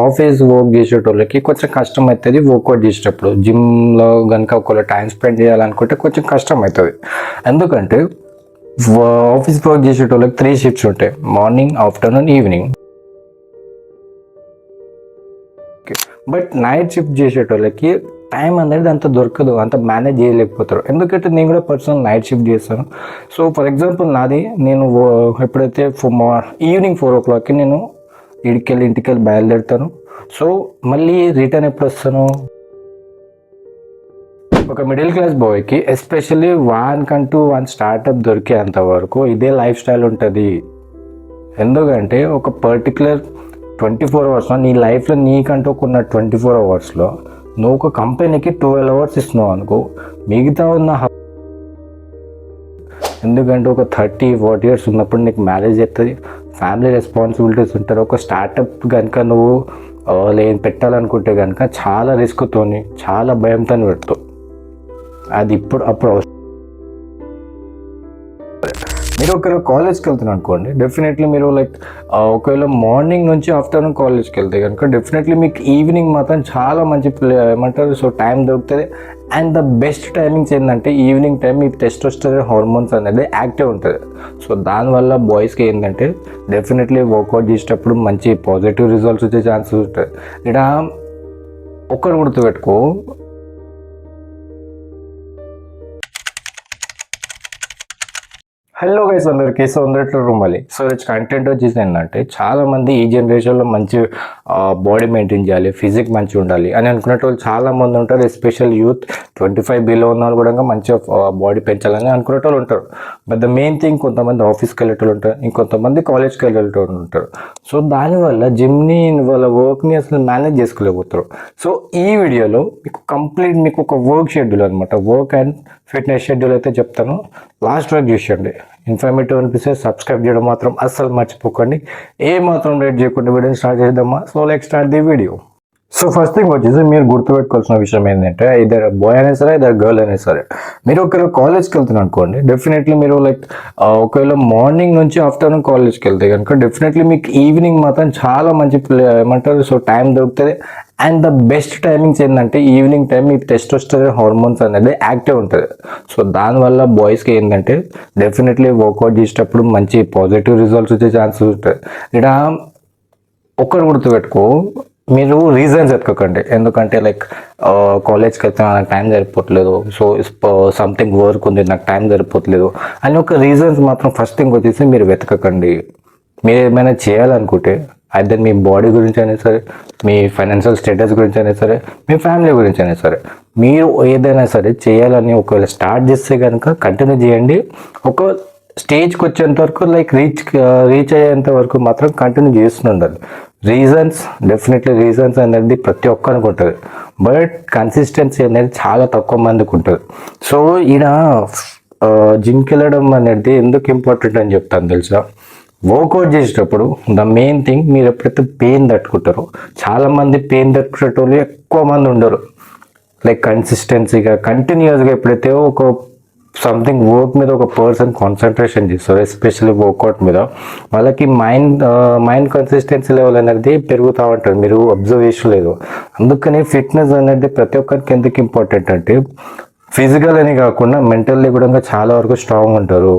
Office work చేసేటోళ్ళకి కొంచెం కష్టం అవుతుంది. వర్కౌట్ చేసేటప్పుడు జిమ్లో కనుక ఒకవేళ టైం స్పెండ్ చేయాలనుకుంటే కొంచెం కష్టం అవుతుంది. ఎందుకంటే ఆఫీస్ వర్క్ చేసేటోళ్ళకి 3 షిఫ్ట్స్ ఉంటాయి: morning, afternoon, evening. But night shift చేసేటోళ్ళకి టైం అనేది అంత దొరకదు, అంత మేనేజ్ చేయలేకపోతారు. ఎందుకంటే నేను కూడా పర్సనల్ నైట్ షిఫ్ట్ చేస్తాను. సో ఫర్ ఎగ్జాంపుల్ నేను ఎప్పుడైతే ఈవినింగ్ 4 o'clockకి నేను ఇంటికెళ్ళి బయలుదేరుతాను. సో మళ్ళీ రిటర్న్ ఎప్పుడు వస్తాను? ఒక మిడిల్ క్లాస్ బాయ్కి ఎస్పెషల్లీ వన్ స్టార్టప్ దొరికేంత వరకు ఇదే లైఫ్ స్టైల్ ఉంటుంది. ఎందుకంటే ఒక పర్టికులర్ 24 hours నీ లైఫ్లో నీకంటూ ఉన్న 24 hours నువ్వు ఒక కంపెనీకి 12 hours ఇస్తున్నావు అనుకో, మిగతా ఉన్న ఎందుకంటే ఒక 30-40 years ఉన్నప్పుడు నీకు మ్యారేజ్ అవుతుంది, ఫ్యామిలీ రెస్పాన్సిబిలిటీస్ ఉంటారు. ఒక స్టార్టప్ కనుక నువ్వు పెట్టాలనుకుంటే కనుక చాలా రిస్క్తోని, చాలా భయంతో పెడతావు. అది అప్పుడు మీరు ఒకవేళ కాలేజ్కి వెళ్తున్నారు అనుకోండి, డెఫినెట్లీ మీరు ఒకవేళ మార్నింగ్ నుంచి ఆఫ్టర్నూన్ కాలేజ్కి వెళ్తే కనుక డెఫినెట్లీ మీకు ఈవినింగ్ మాత్రం చాలా మంచి సో టైం దొరుకుతుంది. అండ్ ద బెస్ట్ టైమింగ్స్ ఏంటంటే ఈవినింగ్ టైం మీ టెస్టోస్టెరాన్ హార్మోన్స్ అనేది యాక్టివ్ ఉంటుంది. సో దానివల్ల బాయ్స్కి ఏంటంటే డెఫినెట్లీ వర్కౌట్ చేసేటప్పుడు మంచి పాజిటివ్ రిజల్ట్స్ వచ్చే ఛాన్సెస్ ఉంటుంది. ఇక్కడ ఒక్కరు గుర్తుపెట్టుకో, హలో గైస్ అందరికీ. సో మళ్ళీ కంటెంట్ వచ్చేసి ఏంటంటే చాలామంది ఈ జనరేషన్లో మంచి బాడీ మెయింటైన్ చేయాలి, ఫిజిక్ మంచిగా ఉండాలి అని అనుకునే వాళ్ళు చాలామంది ఉంటారు. ఎస్పెషల్ యూత్ 25 బిలో ఉన్న వాళ్ళు కూడా మంచిగా బాడీ పెంచాలని అనుకునే వాళ్ళు ఉంటారు. బట్ ద మెయిన్ థింగ్, కొంతమంది ఆఫీస్కి వెళ్ళేటోళ్ళు ఉంటారు, ఇంకొంతమంది కాలేజ్కి వెళ్ళేటోళ్ళు ఉంటారు. సో దానివల్ల జిమ్ని, వాళ్ళ వర్క్ని అసలు మేనేజ్ చేసుకోలేకపోతారు. సో ఈ వీడియోలో మీకు ఒక వర్క్ షెడ్యూల్ అనమాట, వర్క్ అండ్ ఫిట్నెస్ షెడ్యూల్ అయితే చెప్తాను. లాస్ట్ వరకు చూసేయండి. ఇన్ఫర్మేటివ్ అనిపిస్తే సబ్స్క్రైబ్ చేయడం మాత్రం అస్సలు మర్చిపోకండి. ఏ మాత్రం లేట్ చేయకుండా వీడియోని స్టార్ట్ చేద్దామా? So let's start the video. So first thing వచ్చేసి మీరు గుర్తుపెట్టుకోవాల్సిన విషయం ఏంటంటే, ఇద్దరు బాయ్ అయినా సరే, ఇద్దరు గర్ల్ అయినా సరే, మీరు ఒకవేళ కాలేజ్కి వెళ్తున్నారు అనుకోండి, డెఫినెట్లీ మీరు ఒకవేళ మార్నింగ్ నుంచి ఆఫ్టర్నూన్ కాలేజ్కి వెళ్తే కనుక డెఫినెట్లీ మీకు ఈవినింగ్ మాత్రం చాలా మంచి సో టైం దొరుకుతుంది. అండ్ ద బెస్ట్ టైమింగ్స్ ఏంటంటే ఈవినింగ్ టైం మీ టెస్టోస్టెరాన్ హార్మోన్స్ అనేది యాక్టివ్ ఉంటుంది. సో దానివల్ల బాయ్స్కి ఏంటంటే డెఫినెట్లీ వర్కౌట్ చేసేటప్పుడు మంచి పాజిటివ్ రిజల్ట్స్ వచ్చే ఛాన్సెస్ ఉంటుంది. ఇక్కడ ఒక్కరు గుర్తుపెట్టుకో, మీరు రీజన్స్ ఎత్తుకోకండి. ఎందుకంటే కాలేజ్కి వెళ్తే నాకు టైం సరిపోవట్లేదు, సో సంథింగ్ వర్క్ ఉంది, నాకు టైం సరిపోవట్లేదు అని ఒక రీజన్స్ మాత్రం ఫస్ట్ థింగ్ వచ్చేసి మీరు వెతకకండి. మీరు ఏమైనా చేయాలనుకుంటే అయితే మీ బాడీ గురించి అయినా సరే, మీ ఫైనాన్షియల్ స్టేటస్ గురించి అయినా సరే, మీ ఫ్యామిలీ గురించి అయినా సరే, మీరు ఏదైనా సరే చేయాలని ఒకవేళ స్టార్ట్ చేస్తే కనుక కంటిన్యూ చేయండి. ఒక స్టేజ్కి వచ్చేంత వరకు రీచ్ అయ్యేంత వరకు మాత్రం కంటిన్యూ చేస్తుండాలి. డెఫినెట్లీ రీజన్స్ అనేది ప్రతి ఒక్కరికి ఉంటుంది, బట్ కన్సిస్టెన్సీ అనేది చాలా తక్కువ మందికి ఉంటుంది. సో ఈయన జిమ్కి వెళ్ళడం అనేది ఎందుకు ఇంపార్టెంట్ అని చెప్తాను తెలుసా? వర్కౌట్ చేసేటప్పుడు ద మెయిన్ థింగ్, మీరు ఎప్పుడైతే పెయిన్ తట్టుకుంటారో, చాలామంది పెయిన్ తట్టుకునేటోళ్ళు ఎక్కువ మంది ఉండరు. కన్సిస్టెన్సీగా కంటిన్యూస్గా ఎప్పుడైతే ఒక సంథింగ్ వర్క్ మీద ఒక పర్సన్ కాన్సన్ట్రేషన్ చేస్తారు, ఎస్పెషల్లీ వర్కౌట్ మీద, వాళ్ళకి మైండ్ కన్సిస్టెన్సీ లెవెల్ అనేది పెరుగుతూ ఉంటుంది. మీరు అబ్జర్వ్ చేయలేదు. అందుకని ఫిట్నెస్ అనేది ప్రతి ఒక్కరికి ఎందుకు ఇంపార్టెంట్ అంటే, ఫిజికల్ అని కాకుండా మెంటల్లీ కూడా చాలా వరకు స్ట్రాంగ్ ఉంటారు.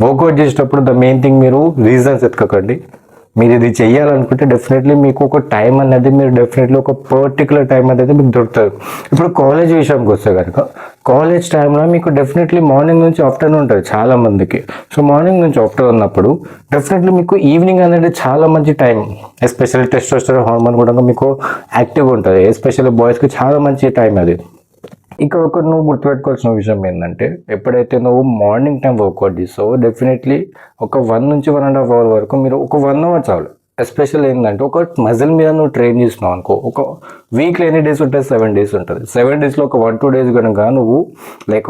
వర్కౌట్ చేసేటప్పుడు ద మెయిన్ థింగ్, మీరు రీజన్స్ ఎత్తుకోకండి. మీరు ఇది చేయాలనుకుంటే డెఫినెట్లీ మీకు ఒక టైం అనేది, మీరు డెఫినెట్లీ ఒక పర్టికులర్ టైం అనేది మీకు దొరుకుతుంది. ఇప్పుడు కాలేజ్ విషయానికి వస్తే కనుక, కాలేజ్ టైంలో మీకు డెఫినెట్లీ మార్నింగ్ నుంచి ఆఫ్టర్నూన్ ఉంటుంది చాలా మందికి. సో మార్నింగ్ నుంచి ఆఫ్టర్నూన్ ఉన్నప్పుడు డెఫినెట్లీ మీకు ఈవినింగ్ అనేది చాలా మంచి టైం. ఎస్పెషల్లీ టెస్టోస్టెరాన్ హార్మోన్ కూడా మీకు యాక్టివ్గా ఉంటుంది. ఎస్పెషల్లీ బాయ్స్కి చాలా మంచి టైం అది. ఇక్కడ నువ్వు గుర్తుపెట్టుకోవాల్సిన విషయం ఏంటంటే, ఎప్పుడైతే నువ్వు మార్నింగ్ టైం వర్కౌట్ చేస్తావో డెఫినెట్లీ ఒక 1 నుంచి 1.5 hour వరకు మీరు ఒక 1 hour చాలు. ఎస్పెషల్ ఏంటంటే, ఒక మజిల్ మీద నువ్వు ట్రైన్ చేస్తున్నావు అనుకో, ఒక వీక్లో ఎన్ని డేస్ ఉంటుంది? 7 days ఉంటుంది. 7 daysలో ఒక 1-2 days కనుక నువ్వు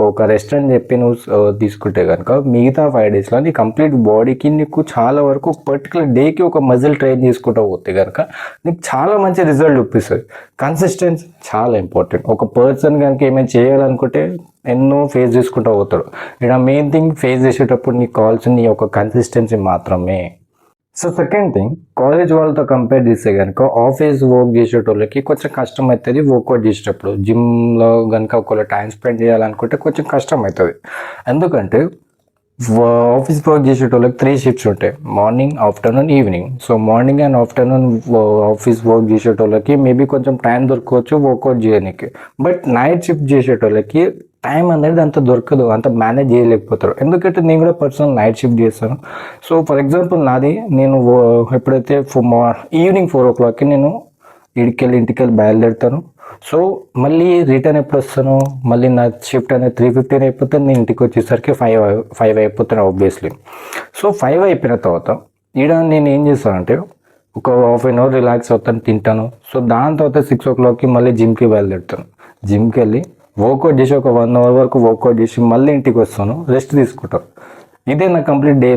ఒక రెస్ట్ అని చెప్పి నువ్వు తీసుకుంటే కనుక మిగతా 5 daysలో నీ కంప్లీట్ బాడీకి నీకు చాలా వరకు పర్టికులర్ డేకి ఒక మజిల్ ట్రైన్ చేసుకుంటూ పోతే కనుక నీకు చాలా మంచి రిజల్ట్ చూపిస్తుంది. కన్సిస్టెన్సీ చాలా ఇంపార్టెంట్. ఒక పర్సన్ కనుక ఏమైనా చేయాలనుకుంటే ఎన్నో ఫేస్ చేసుకుంటూ పోతాడు. ఇక్కడ మెయిన్ థింగ్, ఫేస్ చేసేటప్పుడు నీకు కావాల్సిన నీ ఒక కన్సిస్టెన్సీ మాత్రమే. సో సెకండ్ థింగ్, కాలేజ్ వాళ్ళతో కంపేర్ చేస్తే కనుక ఆఫీస్ వర్క్ చేసేటోళ్ళకి కొంచెం కష్టం అవుతుంది వర్కౌట్ చేసేటప్పుడు. జిమ్లో కనుక ఒకవేళ టైం స్పెండ్ చేయాలనుకుంటే కొంచెం కష్టం అవుతుంది. ఎందుకంటే ఆఫీస్ వర్క్ చేసేటోళ్ళకి 3 షిఫ్ట్స్ ఉంటాయి, morning, afternoon, evening. So morning and afternoon office work చేసేటోళ్ళకి మేబీ కొంచెం టైం దొరకవచ్చు వర్కౌట్ చేయడానికి. బట్ నైట్ షిఫ్ట్ చేసేటోళ్ళకి టైం అనేది అంత దొరకదు, అంత మేనేజ్ చేయలేకపోతారు. ఎందుకంటే నేను కూడా పర్సనల్ నైట్ షిఫ్ట్ చేస్తాను. సో ఫర్ ఎగ్జాంపుల్ నాది, నేను ఎప్పుడైతే ఈవినింగ్ 4 o'clockకి నేను ఇంటికి వెళ్ళి బయలుదేరుతాను. సో మళ్ళీ రిటర్న్ ఎప్పుడు వస్తాను, మళ్ళీ నా షిఫ్ట్ అనేది 3:15 అయిపోతే నేను ఇంటికి వచ్చేసరికి 5 అయిపోతాను ఆబ్వియస్లీ. సో 5 అయిపోయిన తర్వాత నేను ఏం చేస్తానంటే ఒక హాఫ్ అన్ అవర్ రిలాక్స్ అవుతాను, తింటాను. సో దాని తర్వాత 6 o'clockకి మళ్ళీ జిమ్కి బయలుదేరుతాను. జిమ్కి వెళ్ళి వర్కౌట్ చేసి ఒక 1 hour వరకు వర్కౌట్ చేసి మళ్ళీ ఇంటికి వస్తాను, రెస్ట్ తీసుకుంటాను. ఇదే నా కంప్లీట్ డే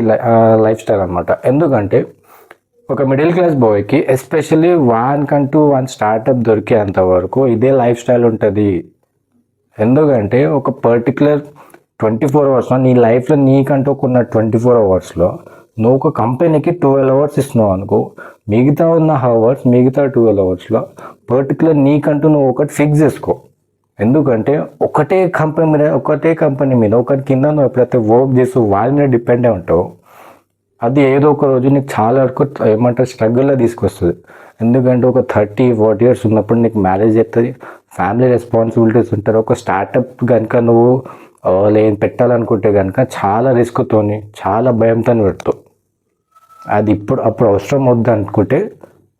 లైఫ్ స్టైల్ అనమాట. ఎందుకంటే ఒక మిడిల్ క్లాస్ బాయ్కి ఎస్పెషల్లీ వన్ స్టార్టప్ దొరికేంత వరకు ఇదే లైఫ్ స్టైల్ ఉంటుంది. ఎందుకంటే ఒక పర్టికులర్ 24 అవర్స్లో నీ లైఫ్లో నీకంటూ ఉన్న 24 అవర్స్లో నువ్వు ఒక కంపెనీకి 12 అవర్స్ ఇస్తున్నావు అనుకో, మిగతా ఉన్న మిగతా 12 అవర్స్లో పర్టికులర్ నీకంటూ నువ్వు ఒకటి ఫిక్స్ చేసుకో. ఎందుకంటే ఒకటే కంపెనీ మీద ఒకటి కింద నువ్వు ఎప్పుడైతే వర్క్ చేస్తూ వాళ్ళ మీద డిపెండ్ అయి ఉంటావు, అది ఏదో ఒక రోజు నీకు చాలా వరకు స్ట్రగుల్లో తీసుకొస్తుంది. ఎందుకంటే ఒక 30-40 years ఉన్నప్పుడు నీకు మ్యారేజ్ అవుతుంది, ఫ్యామిలీ రెస్పాన్సిబిలిటీస్ ఉంటారు. ఒక స్టార్టప్ కనుక నువ్వు పెట్టాలనుకుంటే కనుక చాలా రిస్క్తోని, చాలా భయంతో పెడతావు. అది అప్పుడు అవసరం వద్దు అనుకుంటే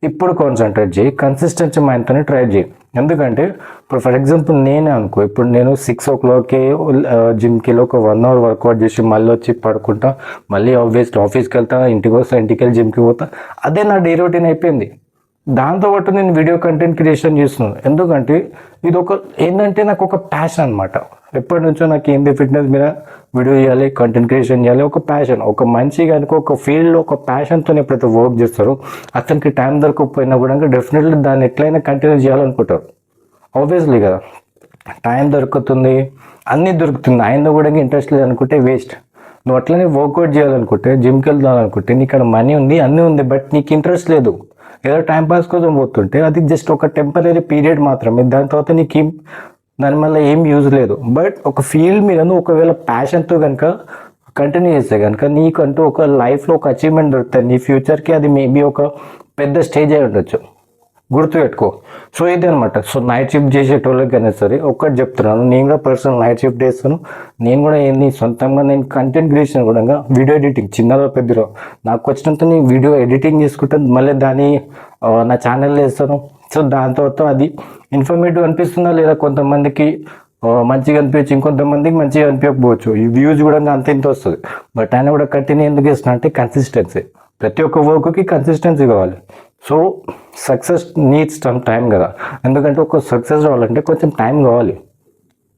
ఇప్పుడు కాన్సన్ట్రేట్ చేయి, కన్సిస్టెన్సీ మైండ్తో ట్రై చేయి. ఎందుకంటే ఇప్పుడు ఫర్ ఎగ్జాంపుల్ నేనే అనుకో, ఇప్పుడు నేను 6 o'clockకి జిమ్కి వెళ్ళి ఒక 1 hour వర్కౌట్ చేసి మళ్ళీ వచ్చి పడుకుంటా, మళ్ళీ ఆఫీస్కి వెళ్తా, ఇంటికి వెళ్ళి జిమ్కి పోతా. అదే నా డే రొటీన్ అయిపోయింది. దాంతోపాటు నేను వీడియో కంటెంట్ క్రియేషన్ చేస్తున్నాను. ఎందుకంటే ఇది ఏంటంటే నాకు ఒక ప్యాషన్ అనమాట. ఎప్పటి నుంచో నాకు ఏంది ఫిట్నెస్ మీద వీడియో చేయాలి, కంటెంట్ క్రియేషన్ చేయాలి, ఒక ప్యాషన్. ఒక మనిషి కనుక ఒక ఫీల్డ్లో ఒక ప్యాషన్తో ఎప్పుడైతే వర్క్ చేస్తారో అతనికి టైం దొరకకపోయినా కూడా డెఫినెట్లీ దాన్ని ఎట్లయినా కంటిన్యూ చేయాలనుకుంటారు. ఆబ్వియస్లీ కదా, టైం దొరుకుతుంది, అన్నీ దొరుకుతుంది, ఆయన కూడా ఇంట్రెస్ట్ లేదు అనుకుంటే వేస్ట్. నువ్వు అట్లనే వర్కౌట్ చేయాలనుకుంటే, జిమ్కి వెళ్దామనుకుంటే నీకు ఇక్కడ మనీ ఉంది, అన్నీ ఉంది, బట్ నీకు ఇంట్రెస్ట్ లేదు, ఏదో టైంపాస్ కోసం పోతుంటే అది జస్ట్ ఒక టెంపరీ పీరియడ్ మాత్రమే. దాని తర్వాత నీకు దానివల్ల ఏం యూజ్ లేదు. బట్ ఒక ఫీల్డ్ మీద నువ్వు ఒకవేళ ప్యాషన్తో కనుక కంటిన్యూ చేస్తే కనుక నీకంటూ ఒక లైఫ్లో ఒక అచీవ్మెంట్ దొరుకుతుంది. నీ ఫ్యూచర్కి అది మేబీ ఒక పెద్ద స్టేజ్ అయి ఉండొచ్చు, గుర్తుపెట్టుకో. సో ఇది అనమాట. సో నైట్ షిఫ్ట్ చేసేటోళ్ళకైనా సరే ఒక్కటి చెప్తున్నాను, నేను కూడా పర్సనల్ నైట్ షిఫ్ట్ చేస్తాను. నేను కూడా సొంతంగా నేను కంటెంట్ క్రియేషన్ కూడా వీడియో ఎడిటింగ్ చిన్నదో పెద్దలో నాకు వచ్చినంత నేను వీడియో ఎడిటింగ్ చేసుకుంటాను, మళ్ళీ దాన్ని నా ఛానల్లో వేస్తాను. సో దాని తర్వాత అది ఇన్ఫర్మేటివ్ అనిపిస్తుందా లేదా, కొంతమందికి మంచిగా అనిపించి ఇంకొంతమందికి మంచిగా అనిపించకపోవచ్చు, ఈ వ్యూస్ కూడా అంత ఇంత వస్తుంది. బట్ ఆయన కూడా కంటిన్యూ ఎందుకు చేస్తున్నా అంటే కన్సిస్టెన్సీ. ప్రతి ఒక్క వర్క్కి కన్సిస్టెన్సీ కావాలి. So success needs some time కదా, ఎందుకంటే ఒక సక్సెస్ రావాలంటే కొంచెం టైం కావాలి.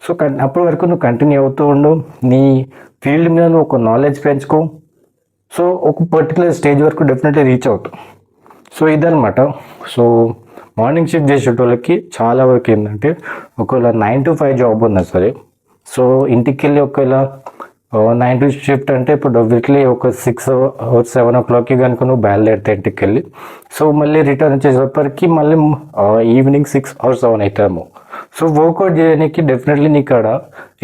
సో అప్పటి వరకు నువ్వు కంటిన్యూ అవుతూ ఉండు, నీ ఫీల్డ్ మీద నువ్వు ఒక నాలెడ్జ్ పెంచుకో. సో ఒక పర్టికులర్ స్టేజ్ వరకు డెఫినెట్లీ రీచ్ అవుతావు. సో ఇదనమాట. సో మార్నింగ్ షిఫ్ట్ చేసేటోళ్ళకి చాలా వరకు ఏంటంటే ఒకవేళ 9 to 5 జాబ్ ఉన్నా సరే, సో ఇంటికి వెళ్ళి ఒకవేళ 9 to షిఫ్ట్ అంటే ఇప్పుడు వీక్లీ ఒక 6 or 7 o'clockకి కనుక నువ్వు బయలుదేరితే ఇంటికి వెళ్ళి, సో మళ్ళీ రిటర్న్ వచ్చేసరికి మళ్ళీ ఈవినింగ్ 6 or 7 అవుతాము. సో వర్కౌట్ చేయడానికి డెఫినెట్లీ నీ కాడ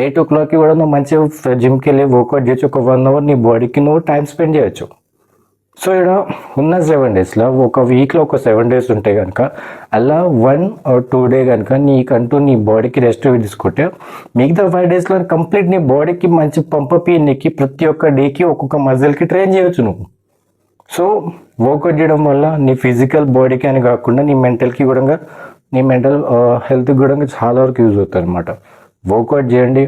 8 o'clockకి కూడా నువ్వు మంచిగా జిమ్కి వెళ్ళి వర్కౌట్ చేయొచ్చు. ఒక 1 hour నీ బాడీకి నువ్వు టైం స్పెండ్ చేయొచ్చు. సో ఇక్కడ ఉన్న 7 daysలో ఒక వీక్లో ఒక 7 days ఉంటాయి కనుక అలా 1 or 2 day కనుక నీకంటూ నీ బాడీకి రెస్ట్ తీసుకుంటే మిగతా 5 daysలో కంప్లీట్ నీ బాడీకి మంచి పంపప్ నీకు ప్రతి ఒక్క డేకి ఒక్కొక్క మజిల్కి ట్రైన్ చేయొచ్చు నువ్వు. సో వర్కౌట్ చేయడం వల్ల నీ ఫిజికల్ బాడీకి అని కాకుండా నీ మెంటల్కి కూడా, నీ మెంటల్ హెల్త్కి కూడా చాలా వరకు యూజ్ అవుతుంది అనమాట. వర్కౌట్ చేయండి,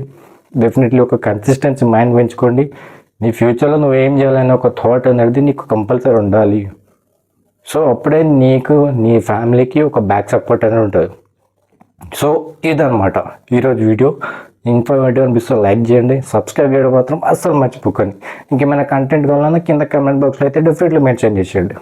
డెఫినెట్లీ ఒక కన్సిస్టెన్సీ మైండ్ పెంచుకోండి. నీ ఫ్యూచర్లో నువ్వు ఏం చేయాలనే ఒక థాట్ అనేది నీకు కంపల్సరీ ఉండాలి. సో అప్పుడే నీకు నీ ఫ్యామిలీకి ఒక బ్యాక్ సపోర్ట్ అనేది ఉంటుంది. సో ఇదనమాట ఈరోజు వీడియో. ఇన్ఫర్మేటివ్ అనిపిస్తే లైక్ చేయండి, సబ్స్క్రైబ్ చేయడం మాత్రం అస్సలు మర్చిపోకండి. ఇంకేమైనా కంటెంట్ కావాలన్నా కింద కమెంట్ బాక్స్లో అయితే డెఫినెట్లీ మెన్షన్ చేసేయండి.